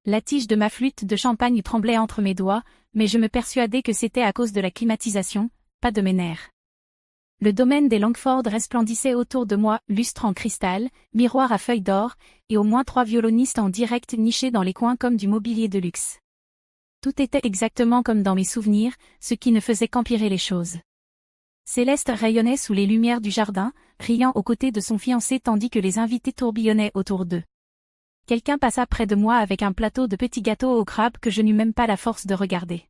La tige de ma flûte de champagne tremblait entre mes doigts, mais je me persuadais que c'était à cause de la climatisation, pas de mes nerfs. Le domaine des Langford resplendissait autour de moi, lustre en cristal, miroir à feuilles d'or, et au moins 3 violonistes en direct nichés dans les coins comme du mobilier de luxe. Tout était exactement comme dans mes souvenirs, ce qui ne faisait qu'empirer les choses. Céleste rayonnait sous les lumières du jardin, riant aux côtés de son fiancé tandis que les invités tourbillonnaient autour d'eux. Quelqu'un passa près de moi avec un plateau de petits gâteaux au crabe que je n'eus même pas la force de regarder.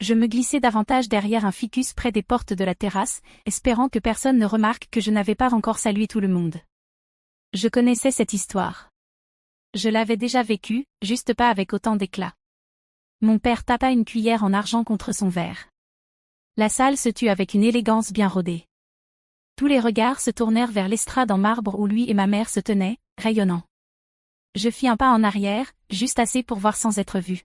Je me glissai davantage derrière un ficus près des portes de la terrasse, espérant que personne ne remarque que je n'avais pas encore salué tout le monde. Je connaissais cette histoire. Je l'avais déjà vécue, juste pas avec autant d'éclat. Mon père tapa une cuillère en argent contre son verre. La salle se tut avec une élégance bien rodée. Tous les regards se tournèrent vers l'estrade en marbre où lui et ma mère se tenaient, rayonnants. Je fis un pas en arrière, juste assez pour voir sans être vu.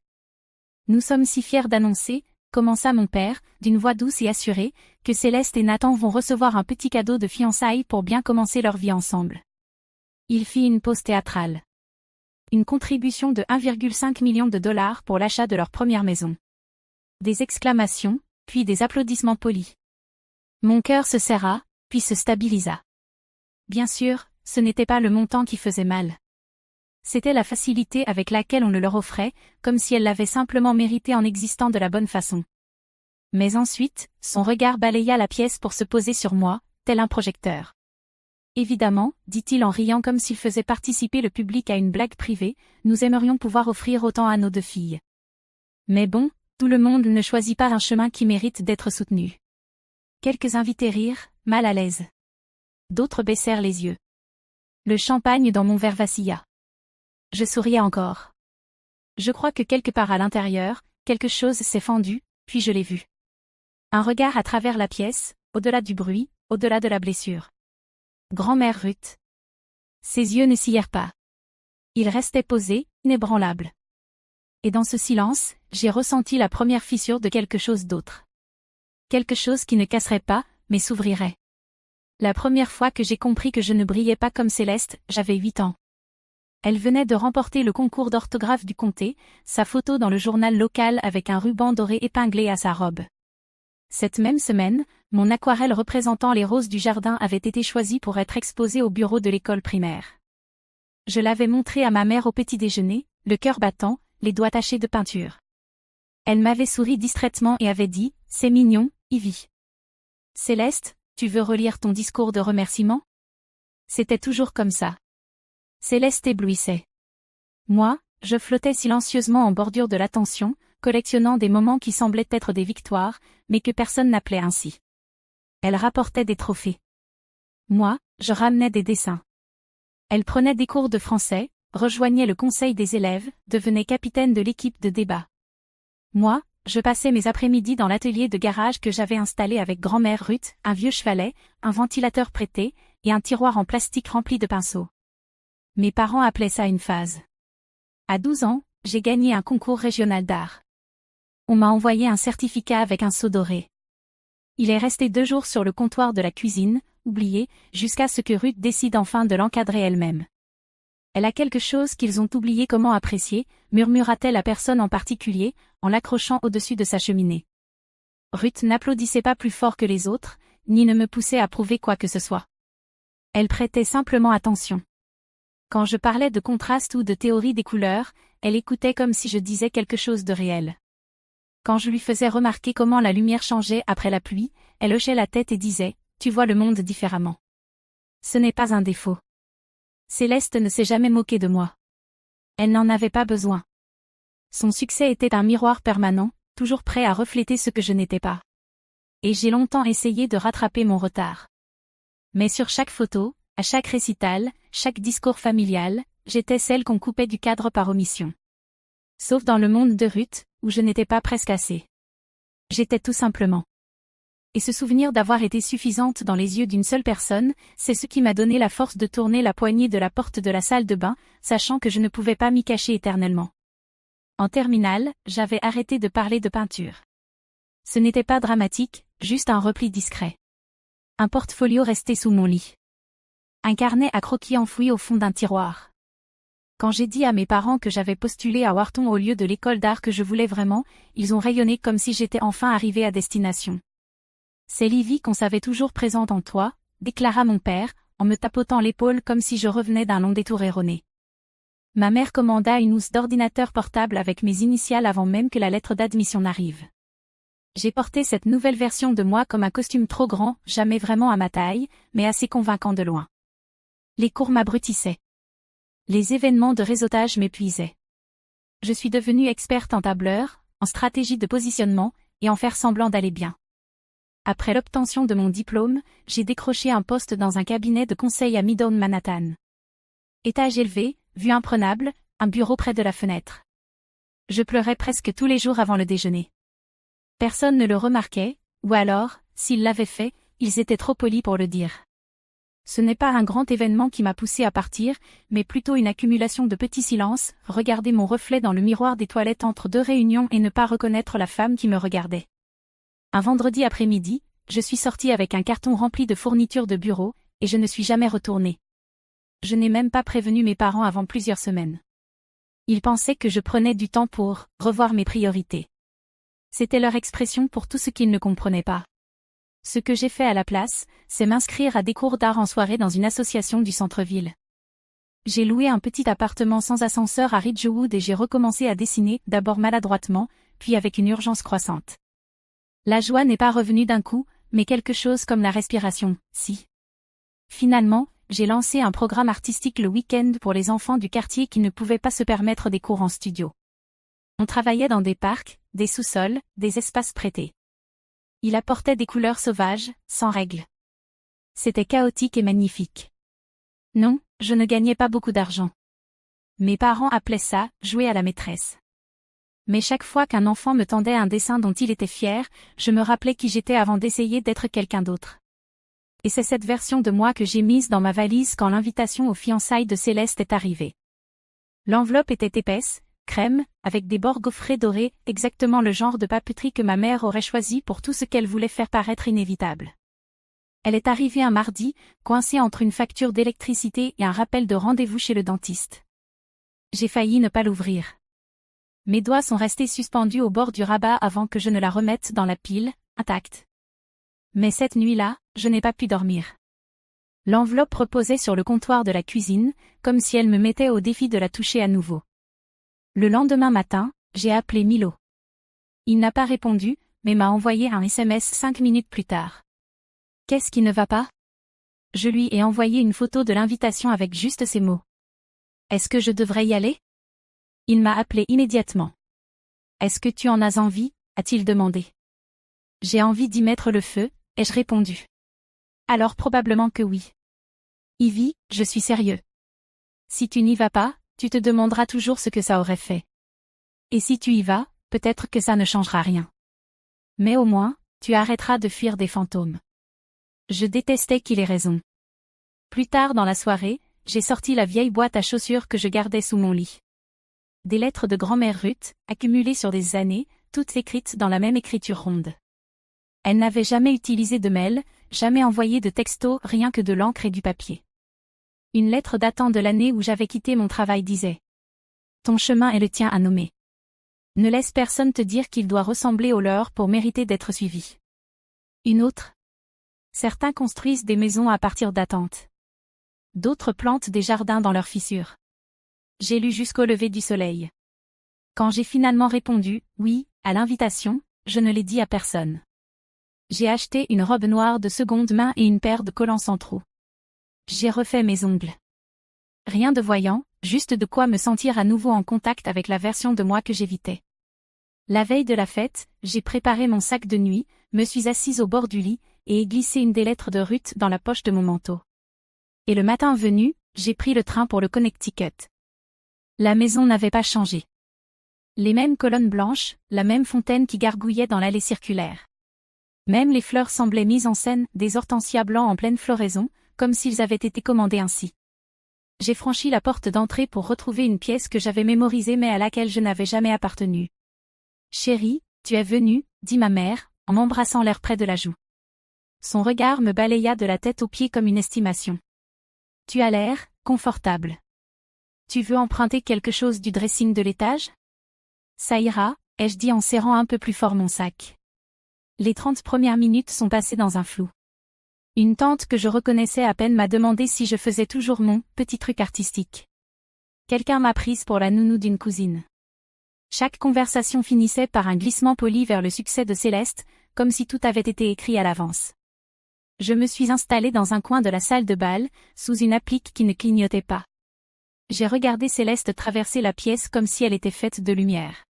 Nous sommes si fiers d'annoncer, commença mon père, d'une voix douce et assurée, que Céleste et Nathan vont recevoir un petit cadeau de fiançailles pour bien commencer leur vie ensemble. Il fit une pause théâtrale. Une contribution de 1,5 million de dollars pour l'achat de leur première maison. Des exclamations, puis des applaudissements polis. Mon cœur se serra, puis se stabilisa. Bien sûr, ce n'était pas le montant qui faisait mal. C'était la facilité avec laquelle on le leur offrait, comme si elle l'avait simplement mérité en existant de la bonne façon. Mais ensuite, son regard balaya la pièce pour se poser sur moi, tel un projecteur. Évidemment, dit-il en riant comme s'il faisait participer le public à une blague privée, nous aimerions pouvoir offrir autant à nos 2 filles. Mais bon, tout le monde ne choisit pas un chemin qui mérite d'être soutenu. Quelques invités rirent, mal à l'aise. D'autres baissèrent les yeux. Le champagne dans mon verre vacilla. Je souriais encore. Je crois que quelque part à l'intérieur, quelque chose s'est fendu, puis je l'ai vu. Un regard à travers la pièce, au-delà du bruit, au-delà de la blessure. Grand-mère Ruth. Ses yeux ne sillèrent pas. Ils restaient posés, inébranlables. Et dans ce silence, j'ai ressenti la première fissure de quelque chose d'autre. Quelque chose qui ne casserait pas, mais s'ouvrirait. La première fois que j'ai compris que je ne brillais pas comme Céleste, j'avais 8 ans. Elle venait de remporter le concours d'orthographe du comté, sa photo dans le journal local avec un ruban doré épinglé à sa robe. Cette même semaine, mon aquarelle représentant les roses du jardin avait été choisie pour être exposée au bureau de l'école primaire. Je l'avais montrée à ma mère au petit déjeuner, le cœur battant, les doigts tachés de peinture. Elle m'avait souri distraitement et avait dit « C'est mignon, Ivy. » « Céleste, tu veux relire ton discours de remerciement ?» C'était toujours comme ça. Céleste éblouissait. Moi, je flottais silencieusement en bordure de l'attention, collectionnant des moments qui semblaient être des victoires, mais que personne n'appelait ainsi. Elle rapportait des trophées. Moi, je ramenais des dessins. Elle prenait des cours de français, rejoignait le conseil des élèves, devenait capitaine de l'équipe de débat. Moi, je passais mes après-midi dans l'atelier de garage que j'avais installé avec grand-mère Ruth, un vieux chevalet, un ventilateur prêté, et un tiroir en plastique rempli de pinceaux. Mes parents appelaient ça une phase. À 12 ans, j'ai gagné un concours régional d'art. On m'a envoyé un certificat avec un sceau doré. Il est resté 2 jours sur le comptoir de la cuisine, oublié, jusqu'à ce que Ruth décide enfin de l'encadrer elle-même. Elle a quelque chose qu'ils ont oublié comment apprécier, murmura-t-elle à personne en particulier, en l'accrochant au-dessus de sa cheminée. Ruth n'applaudissait pas plus fort que les autres, ni ne me poussait à prouver quoi que ce soit. Elle prêtait simplement attention. Quand je parlais de contraste ou de théorie des couleurs, elle écoutait comme si je disais quelque chose de réel. Quand je lui faisais remarquer comment la lumière changeait après la pluie, elle hochait la tête et disait « Tu vois le monde différemment. » Ce n'est pas un défaut. Céleste ne s'est jamais moquée de moi. Elle n'en avait pas besoin. Son succès était un miroir permanent, toujours prêt à refléter ce que je n'étais pas. Et j'ai longtemps essayé de rattraper mon retard. Mais sur chaque photo, à chaque récital, chaque discours familial, j'étais celle qu'on coupait du cadre par omission. Sauf dans le monde de Ruth, où je n'étais pas presque assez. J'étais tout simplement. Et ce souvenir d'avoir été suffisante dans les yeux d'une seule personne, c'est ce qui m'a donné la force de tourner la poignée de la porte de la salle de bain, sachant que je ne pouvais pas m'y cacher éternellement. En terminale, j'avais arrêté de parler de peinture. Ce n'était pas dramatique, juste un repli discret. Un portfolio resté sous mon lit. Un carnet à croquis enfoui au fond d'un tiroir. Quand j'ai dit à mes parents que j'avais postulé à Wharton au lieu de l'école d'art que je voulais vraiment, ils ont rayonné comme si j'étais enfin arrivée à destination. C'est Livy qu'on savait toujours présente en toi, déclara mon père, en me tapotant l'épaule comme si je revenais d'un long détour erroné. Ma mère commanda une housse d'ordinateur portable avec mes initiales avant même que la lettre d'admission n'arrive. J'ai porté cette nouvelle version de moi comme un costume trop grand, jamais vraiment à ma taille, mais assez convaincant de loin. Les cours m'abrutissaient. Les événements de réseautage m'épuisaient. Je suis devenue experte en tableur, en stratégie de positionnement, et en faire semblant d'aller bien. Après l'obtention de mon diplôme, j'ai décroché un poste dans un cabinet de conseil à Midtown Manhattan. Étage élevé, vue imprenable, un bureau près de la fenêtre. Je pleurais presque tous les jours avant le déjeuner. Personne ne le remarquait, ou alors, s'ils l'avaient fait, ils étaient trop polis pour le dire. Ce n'est pas un grand événement qui m'a poussé à partir, mais plutôt une accumulation de petits silences, regarder mon reflet dans le miroir des toilettes entre deux réunions et ne pas reconnaître la femme qui me regardait. Un vendredi après-midi, je suis sortie avec un carton rempli de fournitures de bureau, et je ne suis jamais retournée. Je n'ai même pas prévenu mes parents avant plusieurs semaines. Ils pensaient que je prenais du temps pour revoir mes priorités. C'était leur expression pour tout ce qu'ils ne comprenaient pas. Ce que j'ai fait à la place, c'est m'inscrire à des cours d'art en soirée dans une association du centre-ville. J'ai loué un petit appartement sans ascenseur à Ridgewood et j'ai recommencé à dessiner, d'abord maladroitement, puis avec une urgence croissante. La joie n'est pas revenue d'un coup, mais quelque chose comme la respiration, si. Finalement, j'ai lancé un programme artistique le week-end pour les enfants du quartier qui ne pouvaient pas se permettre des cours en studio. On travaillait dans des parcs, des sous-sols, des espaces prêtés. Il apportait des couleurs sauvages, sans règles. C'était chaotique et magnifique. Non, je ne gagnais pas beaucoup d'argent. Mes parents appelaient ça « jouer à la maîtresse ». Mais chaque fois qu'un enfant me tendait un dessin dont il était fier, je me rappelais qui j'étais avant d'essayer d'être quelqu'un d'autre. Et c'est cette version de moi que j'ai mise dans ma valise quand l'invitation aux fiançailles de Céleste est arrivée. L'enveloppe était épaisse, crème, avec des bords gaufrés dorés, exactement le genre de papeterie que ma mère aurait choisi pour tout ce qu'elle voulait faire paraître inévitable. Elle est arrivée un mardi, coincée entre une facture d'électricité et un rappel de rendez-vous chez le dentiste. J'ai failli ne pas l'ouvrir. Mes doigts sont restés suspendus au bord du rabat avant que je ne la remette dans la pile, intacte. Mais cette nuit-là, je n'ai pas pu dormir. L'enveloppe reposait sur le comptoir de la cuisine, comme si elle me mettait au défi de la toucher à nouveau. Le lendemain matin, j'ai appelé Milo. Il n'a pas répondu, mais m'a envoyé un SMS 5 minutes plus tard. Qu'est-ce qui ne va pas? Je lui ai envoyé une photo de l'invitation avec juste ces mots. Est-ce que je devrais y aller? Il m'a appelé immédiatement. Est-ce que tu en as envie? A-t-il demandé. J'ai envie d'y mettre le feu, ai-je répondu. Alors probablement que oui. Ivy, je suis sérieux. Si tu n'y vas pas, tu te demanderas toujours ce que ça aurait fait. Et si tu y vas, peut-être que ça ne changera rien. Mais au moins, tu arrêteras de fuir des fantômes. Je détestais qu'il ait raison. Plus tard dans la soirée, j'ai sorti la vieille boîte à chaussures que je gardais sous mon lit. Des lettres de grand-mère Ruth, accumulées sur des années, toutes écrites dans la même écriture ronde. Elle n'avait jamais utilisé de mail, jamais envoyé de texto, rien que de l'encre et du papier. Une lettre datant de l'année où j'avais quitté mon travail disait « Ton chemin est le tien à nommer. Ne laisse personne te dire qu'il doit ressembler au leur pour mériter d'être suivi. » Une autre. Certains construisent des maisons à partir d'attentes. D'autres plantent des jardins dans leurs fissures. J'ai lu jusqu'au lever du soleil. Quand j'ai finalement répondu « oui » à l'invitation, je ne l'ai dit à personne. J'ai acheté une robe noire de seconde main et une paire de collants sans trous. J'ai refait mes ongles. Rien de voyant, juste de quoi me sentir à nouveau en contact avec la version de moi que j'évitais. La veille de la fête, j'ai préparé mon sac de nuit, me suis assise au bord du lit, et ai glissé une des lettres de Ruth dans la poche de mon manteau. Et le matin venu, j'ai pris le train pour le Connecticut. La maison n'avait pas changé. Les mêmes colonnes blanches, la même fontaine qui gargouillait dans l'allée circulaire. Même les fleurs semblaient mises en scène, des hortensias blancs en pleine floraison, comme s'ils avaient été commandés ainsi. J'ai franchi la porte d'entrée pour retrouver une pièce que j'avais mémorisée mais à laquelle je n'avais jamais appartenu. « Chérie, tu es venue, » dit ma mère, en m'embrassant l'air près de la joue. Son regard me balaya de la tête aux pieds comme une estimation. « Tu as l'air confortable. » Tu veux emprunter quelque chose du dressing de l'étage? Ça ira, ai-je dit en serrant un peu plus fort mon sac. Les 30 premières minutes sont passées dans un flou. Une tante que je reconnaissais à peine m'a demandé si je faisais toujours mon petit truc artistique. Quelqu'un m'a prise pour la nounou d'une cousine. Chaque conversation finissait par un glissement poli vers le succès de Céleste, comme si tout avait été écrit à l'avance. Je me suis installée dans un coin de la salle de bal, sous une applique qui ne clignotait pas. J'ai regardé Céleste traverser la pièce comme si elle était faite de lumière.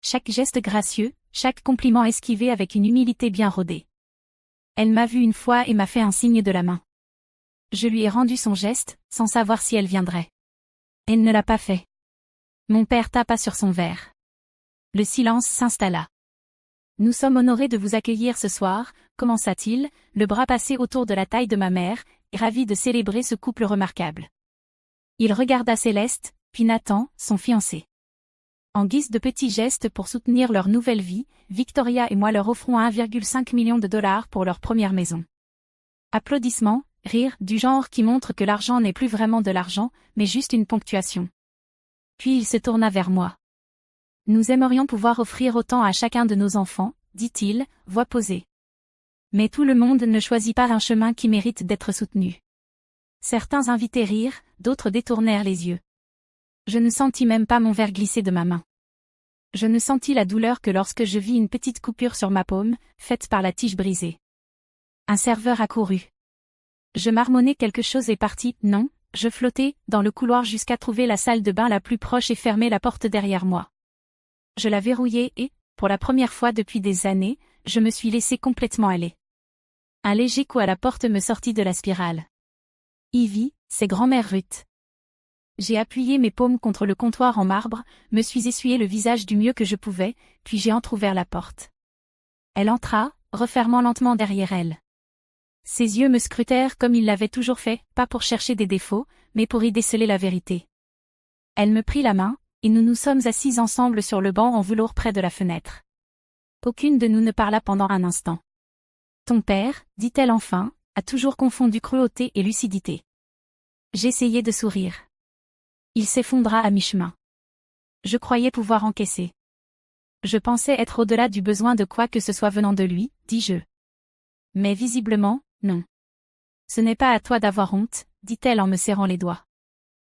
Chaque geste gracieux, chaque compliment esquivé avec une humilité bien rodée. Elle m'a vu une fois et m'a fait un signe de la main. Je lui ai rendu son geste, sans savoir si elle viendrait. Elle ne l'a pas fait. Mon père tapa sur son verre. Le silence s'installa. Nous sommes honorés de vous accueillir ce soir, commença-t-il, le bras passé autour de la taille de ma mère, et ravi de célébrer ce couple remarquable. Il regarda Céleste, puis Nathan, son fiancé. En guise de petits gestes pour soutenir leur nouvelle vie, Victoria et moi leur offrons 1,5 million de dollars pour leur première maison. Applaudissements, rires, du genre qui montre que l'argent n'est plus vraiment de l'argent, mais juste une ponctuation. Puis il se tourna vers moi. Nous aimerions pouvoir offrir autant à chacun de nos enfants, dit-il, voix posée. Mais tout le monde ne choisit pas un chemin qui mérite d'être soutenu. Certains invités rirent, d'autres détournèrent les yeux. Je ne sentis même pas mon verre glisser de ma main. Je ne sentis la douleur que lorsque je vis une petite coupure sur ma paume, faite par la tige brisée. Un serveur accourut. Je marmonnai quelque chose et partis, non, je flottais, dans le couloir jusqu'à trouver la salle de bain la plus proche et fermer la porte derrière moi. Je la verrouillai et, pour la première fois depuis des années, je me suis laissé complètement aller. Un léger coup à la porte me sortit de la spirale. Ivy, c'est grand-mère Ruth. J'ai appuyé mes paumes contre le comptoir en marbre, me suis essuyé le visage du mieux que je pouvais, puis j'ai entrouvert la porte. Elle entra, refermant lentement derrière elle. Ses yeux me scrutèrent comme ils l'avaient toujours fait, pas pour chercher des défauts, mais pour y déceler la vérité. Elle me prit la main, et nous nous sommes assis ensemble sur le banc en velours près de la fenêtre. Aucune de nous ne parla pendant un instant. Ton père, dit-elle enfin, a toujours confondu cruauté et lucidité. J'essayai de sourire. Il s'effondra à mi-chemin. Je croyais pouvoir encaisser. Je pensais être au-delà du besoin de quoi que ce soit venant de lui, dis-je. Mais visiblement, non. Ce n'est pas à toi d'avoir honte, dit-elle en me serrant les doigts.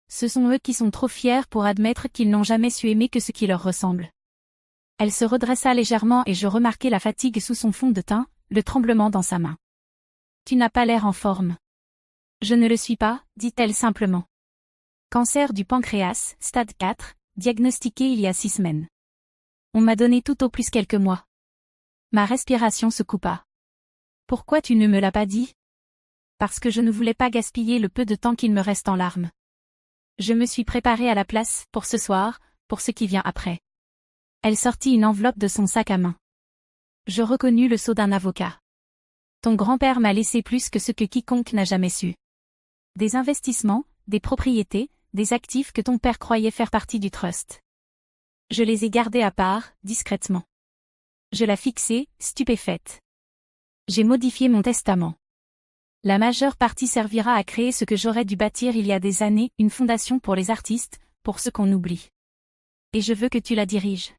Ce sont eux qui sont trop fiers pour admettre qu'ils n'ont jamais su aimer que ce qui leur ressemble. Elle se redressa légèrement et je remarquai la fatigue sous son fond de teint, le tremblement dans sa main. Tu n'as pas l'air en forme. Je ne le suis pas, dit-elle simplement. Cancer du pancréas, stade 4, diagnostiqué il y a 6 semaines. On m'a donné tout au plus quelques mois. Ma respiration se coupa. Pourquoi tu ne me l'as pas dit? Parce que je ne voulais pas gaspiller le peu de temps qu'il me reste en larmes. Je me suis préparée à la place, pour ce soir, pour ce qui vient après. Elle sortit une enveloppe de son sac à main. Je reconnus le sceau d'un avocat. Ton grand-père m'a laissé plus que ce que quiconque n'a jamais su. Des investissements, des propriétés, des actifs que ton père croyait faire partie du trust. Je les ai gardés à part, discrètement. Je la fixai, stupéfaite. J'ai modifié mon testament. La majeure partie servira à créer ce que j'aurais dû bâtir il y a des années, une fondation pour les artistes, pour ceux qu'on oublie. Et je veux que tu la diriges.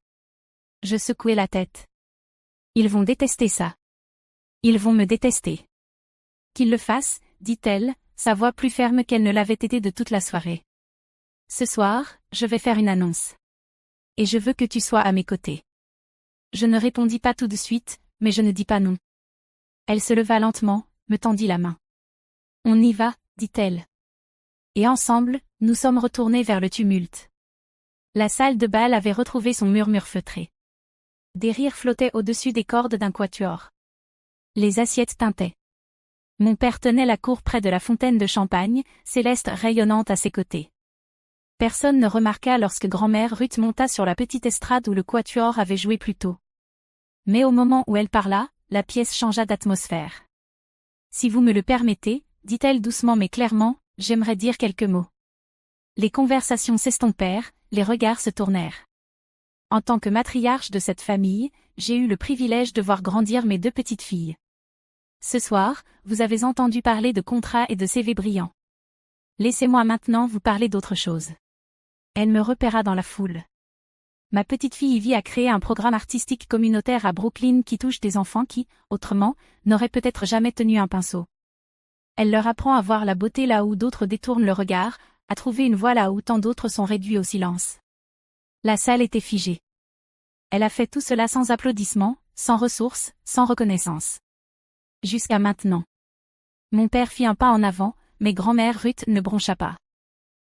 Je secouai la tête. Ils vont détester ça. Ils vont me détester. Qu'ils le fassent, dit-elle, sa voix plus ferme qu'elle ne l'avait été de toute la soirée. Ce soir, je vais faire une annonce. Et je veux que tu sois à mes côtés. Je ne répondis pas tout de suite, mais je ne dis pas non. Elle se leva lentement, me tendit la main. On y va, dit-elle. Et ensemble, nous sommes retournés vers le tumulte. La salle de bal avait retrouvé son murmure feutré. Des rires flottaient au-dessus des cordes d'un quatuor. Les assiettes tintaient. Mon père tenait la cour près de la fontaine de champagne, Céleste rayonnante à ses côtés. Personne ne remarqua lorsque grand-mère Ruth monta sur la petite estrade où le quatuor avait joué plus tôt. Mais au moment où elle parla, la pièce changea d'atmosphère. Si vous me le permettez, dit-elle doucement mais clairement, j'aimerais dire quelques mots. Les conversations s'estompèrent, les regards se tournèrent. En tant que matriarche de cette famille, j'ai eu le privilège de voir grandir mes 2 petites filles. Ce soir, vous avez entendu parler de contrats et de CV brillants. Laissez-moi maintenant vous parler d'autre chose. Elle me repéra dans la foule. Ma petite fille Ivy a créé un programme artistique communautaire à Brooklyn qui touche des enfants qui, autrement, n'auraient peut-être jamais tenu un pinceau. Elle leur apprend à voir la beauté là où d'autres détournent le regard, à trouver une voie là où tant d'autres sont réduits au silence. La salle était figée. Elle a fait tout cela sans applaudissements, sans ressources, sans reconnaissance. Jusqu'à maintenant. Mon père fit un pas en avant, mais grand-mère Ruth ne broncha pas.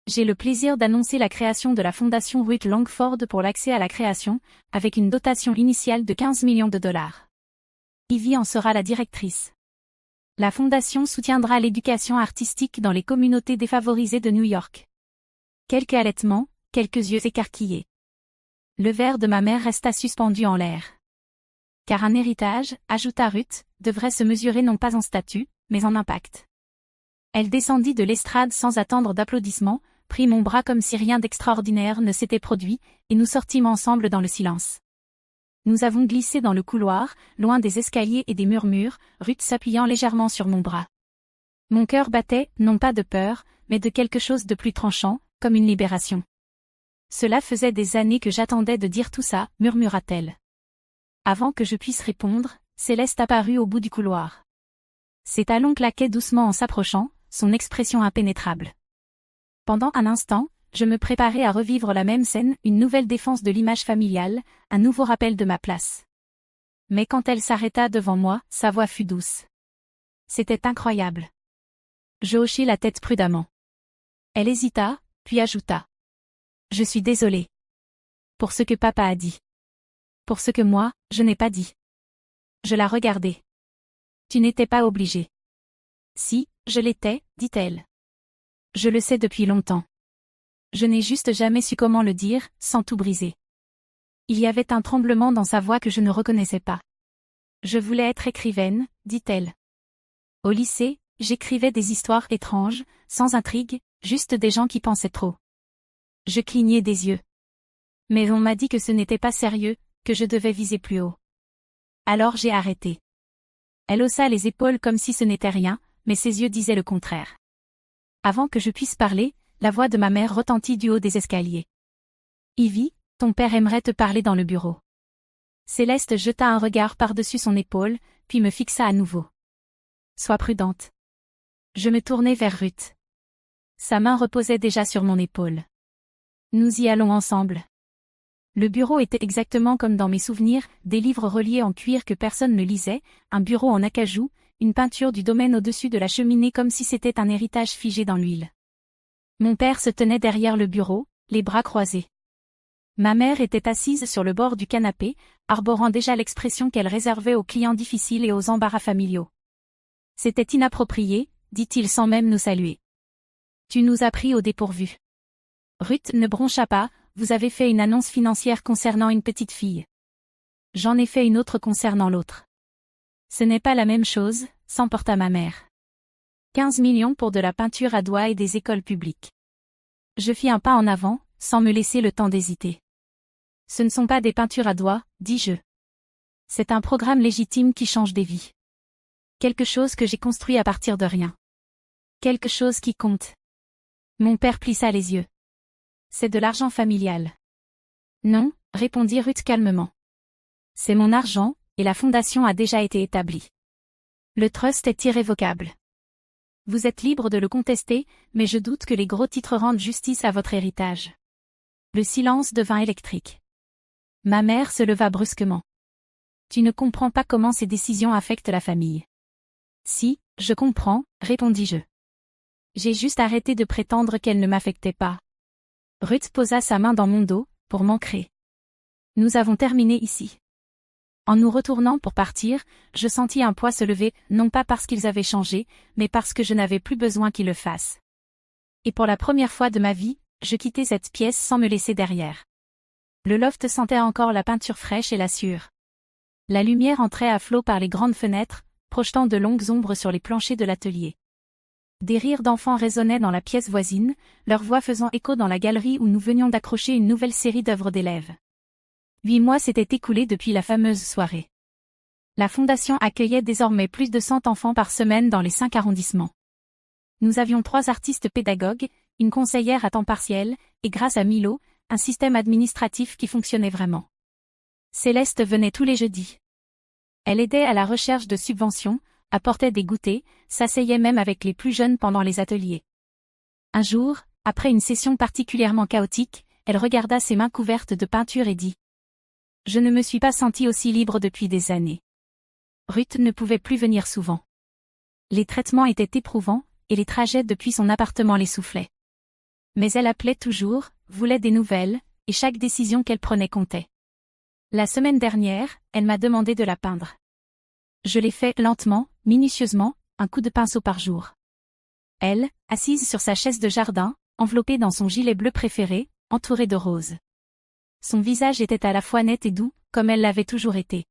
J'ai le plaisir d'annoncer la création de la Fondation Ruth Langford pour l'accès à la création, avec une dotation initiale de 15 millions de dollars. Ivy en sera la directrice. La fondation soutiendra l'éducation artistique dans les communautés défavorisées de New York. Quelques halètements, quelques yeux écarquillés. Le verre de ma mère resta suspendu en l'air. Car un héritage, ajouta Ruth, devrait se mesurer non pas en statut, mais en impact. Elle descendit de l'estrade sans attendre d'applaudissements, prit mon bras comme si rien d'extraordinaire ne s'était produit, et nous sortîmes ensemble dans le silence. Nous avons glissé dans le couloir, loin des escaliers et des murmures, Ruth s'appuyant légèrement sur mon bras. Mon cœur battait, non pas de peur, mais de quelque chose de plus tranchant, comme une libération. Cela faisait des années que j'attendais de dire tout ça, murmura-t-elle. Avant que je puisse répondre, Céleste apparut au bout du couloir. Ses talons claquaient doucement en s'approchant, son expression impénétrable. Pendant un instant, je me préparais à revivre la même scène, une nouvelle défense de l'image familiale, un nouveau rappel de ma place. Mais quand elle s'arrêta devant moi, sa voix fut douce. C'était incroyable. Je hochai la tête prudemment. Elle hésita, puis ajouta. Je suis désolée. Pour ce que papa a dit. Pour ce que moi, je n'ai pas dit. Je la regardai. Tu n'étais pas obligée. Si, je l'étais, dit-elle. Je le sais depuis longtemps. Je n'ai juste jamais su comment le dire, sans tout briser. Il y avait un tremblement dans sa voix que je ne reconnaissais pas. Je voulais être écrivaine, dit-elle. Au lycée, j'écrivais des histoires étranges, sans intrigue, juste des gens qui pensaient trop. Je clignai des yeux. Mais on m'a dit que ce n'était pas sérieux, que je devais viser plus haut. Alors j'ai arrêté. Elle haussa les épaules comme si ce n'était rien, mais ses yeux disaient le contraire. Avant que je puisse parler, la voix de ma mère retentit du haut des escaliers. Ivy, ton père aimerait te parler dans le bureau. Céleste jeta un regard par-dessus son épaule, puis me fixa à nouveau. Sois prudente. Je me tournai vers Ruth. Sa main reposait déjà sur mon épaule. Nous y allons ensemble. Le bureau était exactement comme dans mes souvenirs, des livres reliés en cuir que personne ne lisait, un bureau en acajou, une peinture du domaine au-dessus de la cheminée comme si c'était un héritage figé dans l'huile. Mon père se tenait derrière le bureau, les bras croisés. Ma mère était assise sur le bord du canapé, arborant déjà l'expression qu'elle réservait aux clients difficiles et aux embarras familiaux. C'était inapproprié, dit-il sans même nous saluer. Tu nous as pris au dépourvu. Ruth ne broncha pas, vous avez fait une annonce financière concernant une petite fille. J'en ai fait une autre concernant l'autre. Ce n'est pas la même chose, s'emporta ma mère. 15 millions pour de la peinture à doigts et des écoles publiques. Je fis un pas en avant, sans me laisser le temps d'hésiter. Ce ne sont pas des peintures à doigts, dis-je. C'est un programme légitime qui change des vies. Quelque chose que j'ai construit à partir de rien. Quelque chose qui compte. Mon père plissa les yeux. C'est de l'argent familial. Non, répondit Ruth calmement. C'est mon argent, et la fondation a déjà été établie. Le trust est irrévocable. Vous êtes libre de le contester, mais je doute que les gros titres rendent justice à votre héritage. Le silence devint électrique. Ma mère se leva brusquement. Tu ne comprends pas comment ces décisions affectent la famille. Si, je comprends, répondis-je. J'ai juste arrêté de prétendre qu'elle ne m'affectait pas. Ruth posa sa main dans mon dos, pour m'ancrer. Nous avons terminé ici. En nous retournant pour partir, je sentis un poids se lever, non pas parce qu'ils avaient changé, mais parce que je n'avais plus besoin qu'ils le fassent. Et pour la première fois de ma vie, je quittais cette pièce sans me laisser derrière. Le loft sentait encore la peinture fraîche et la sueur. La lumière entrait à flot par les grandes fenêtres, projetant de longues ombres sur les planchers de l'atelier. Des rires d'enfants résonnaient dans la pièce voisine, leurs voix faisant écho dans la galerie où nous venions d'accrocher une nouvelle série d'œuvres d'élèves. 8 mois s'étaient écoulés depuis la fameuse soirée. La fondation accueillait désormais plus de 100 enfants par semaine dans les 5 arrondissements. Nous avions 3 artistes pédagogues, une conseillère à temps partiel, et grâce à Milo, un système administratif qui fonctionnait vraiment. Céleste venait tous les jeudis. Elle aidait à la recherche de subventions, apportait des goûters, s'asseyait même avec les plus jeunes pendant les ateliers. Un jour, après une session particulièrement chaotique, elle regarda ses mains couvertes de peinture et dit : « Je ne me suis pas sentie aussi libre depuis des années. » Ruth ne pouvait plus venir souvent. Les traitements étaient éprouvants, et les trajets depuis son appartement l'essoufflaient. Mais elle appelait toujours, voulait des nouvelles, et chaque décision qu'elle prenait comptait. La semaine dernière, elle m'a demandé de la peindre. Je l'ai fait lentement, minutieusement, un coup de pinceau par jour. Elle, assise sur sa chaise de jardin, enveloppée dans son gilet bleu préféré, entourée de roses. Son visage était à la fois net et doux, comme elle l'avait toujours été.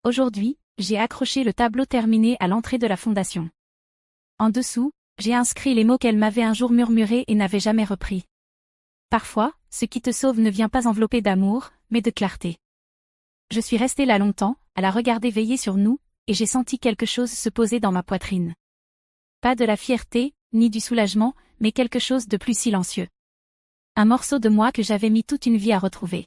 Aujourd'hui, j'ai accroché le tableau terminé à l'entrée de la fondation. En dessous, j'ai inscrit les mots qu'elle m'avait un jour murmurés et n'avait jamais repris. Parfois, ce qui te sauve ne vient pas enveloppé d'amour, mais de clarté. Je suis restée là longtemps, à la regarder veiller sur nous, et j'ai senti quelque chose se poser dans ma poitrine. Pas de la fierté, ni du soulagement, mais quelque chose de plus silencieux. Un morceau de moi que j'avais mis toute une vie à retrouver.